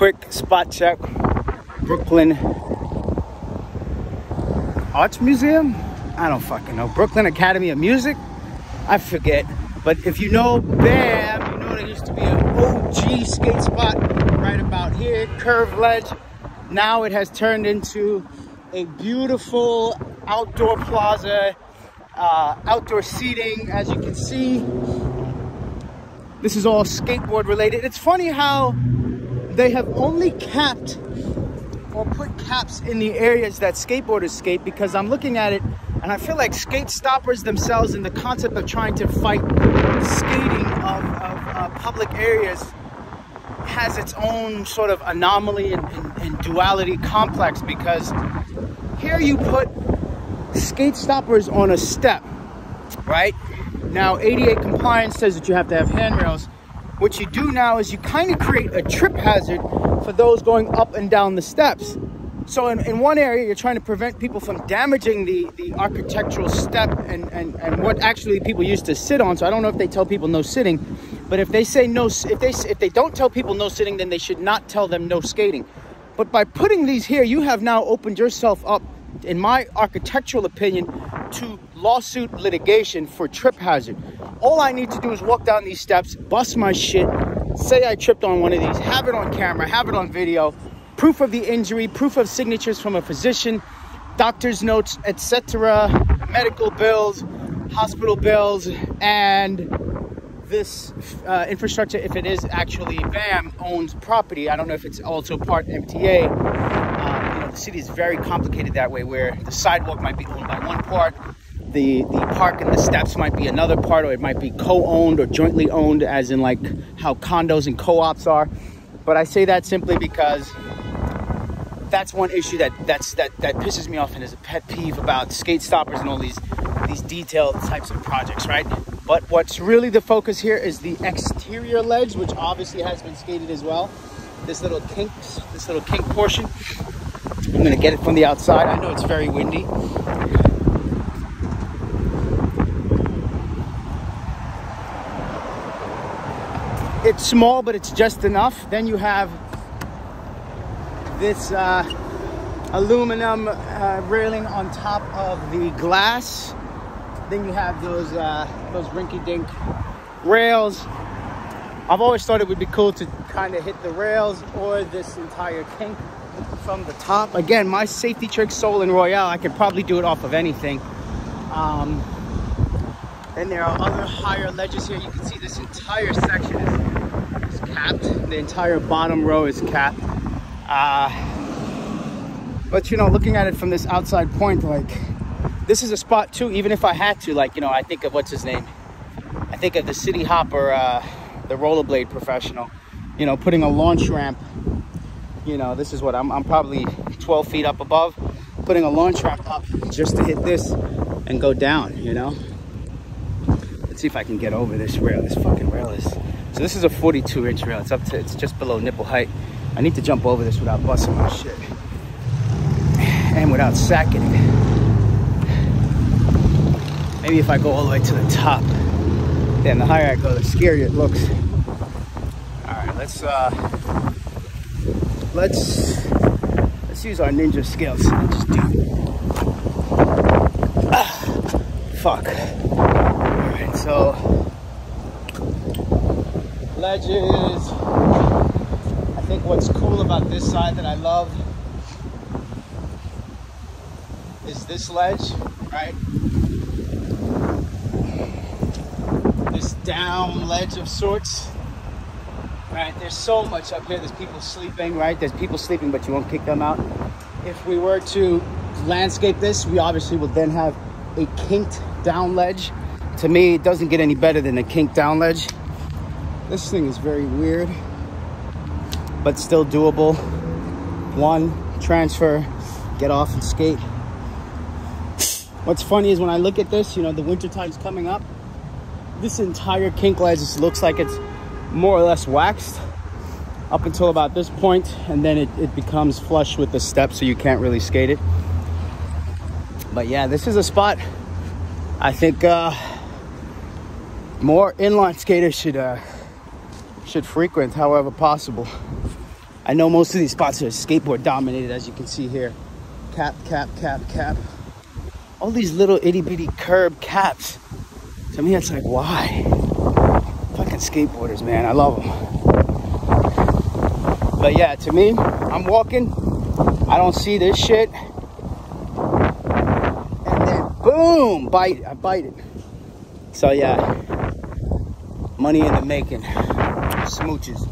quick spot check. Brooklyn Arts Museum? I don't fucking know. Brooklyn Academy of Music? I forget. But if you know BAM, you know there used to be an OG skate spot right about here, curved ledge. Now it has turned into a beautiful outdoor plaza, outdoor seating, as you can see. This is all skateboard related. It's funny how they have only capped or put caps in the areas that skateboarders skate, because I'm looking at it and I feel like skate stoppers themselves, in the concept of trying to fight skating of public areas, has its own sort of anomaly and duality complex, because here you put skate stoppers on a step, right? Now, ADA compliance says that you have to have handrails. What you do now is you kind of create a trip hazard for those going up and down the steps. So in one area, you're trying to prevent people from damaging the architectural step and what actually people used to sit on. So I don't know if they tell people no sitting, but if they say no, if they don't tell people no sitting, then they should not tell them no skating. But by putting these here, you have now opened yourself up, in my architectural opinion, to lawsuit litigation for trip hazard. All I need to do is walk down these steps, bust my shit, say I tripped on one of these, have it on camera, have it on video, proof of the injury, proof of signatures from a physician, doctor's notes, etc., medical bills, hospital bills, and this infrastructure, if it is actually BAM owns property. I don't know if it's also part MTA. You know, the city is very complicated that way, where the sidewalk might be owned by one part, the park and the steps might be another part, or it might be co-owned or jointly owned, as in like how condos and co-ops are. But I say that simply because that's one issue that pisses me off and is a pet peeve about skate stoppers and all these detailed types of projects, right? But what's really the focus here is the exterior ledge, which obviously has been skated as well. This little kink portion. I'm gonna get it from the outside. I know it's very windy. It's small, but it's just enough. Then you have this aluminum railing on top of the glass. Then you have those rinky-dink rails. I've always thought it would be cool to kind of hit the rails or this entire kink from the top. Again, my safety trick, Soul and Royale, I could probably do it off of anything. Then there are other higher ledges here. You can see this entire section is capped. The entire bottom row is capped. But you know, looking at it from this outside point, like, this is a spot too, even if I had to, like, you know, I think of, what's his name? I think of the city hopper, the rollerblade professional, you know, putting a launch ramp. You know, this is what I'm probably 12 feet up above, putting a launch ramp up just to hit this and go down, you know? Let's see if I can get over this rail. This fucking rail is, so this is a 42-inch rail. It's just below nipple height. I need to jump over this without busting my shit and without sacking it. Maybe if I go all the way to the top, then the higher I go, the scarier it looks. All right, let's use our ninja skills and just do. Fuck. All right, so ledges. I think what's cool about this side that I love is this ledge, right? This down ledge of sorts, right? There's so much up here. There's people sleeping, right? There's people sleeping, but you won't kick them out. If we were to landscape this, we obviously would then have a kinked down ledge. To me, it doesn't get any better than a kinked down ledge. This thing is very weird, but still doable. One, transfer, get off and skate. What's funny is when I look at this, you know, the winter time's coming up. This entire kink ledge just looks like it's more or less waxed up until about this point, and then it becomes flush with the step, so you can't really skate it. But yeah, this is a spot I think more inline skaters should frequent however possible. I know most of these spots are skateboard dominated, as you can see here. Cap, cap, cap, cap. All these little itty bitty curb caps. To me, it's like, why? Fucking skateboarders, man. I love them. But yeah, to me, I'm walking. I don't see this shit. And then boom, bite. I bite it. So yeah, money in the making. Smooches.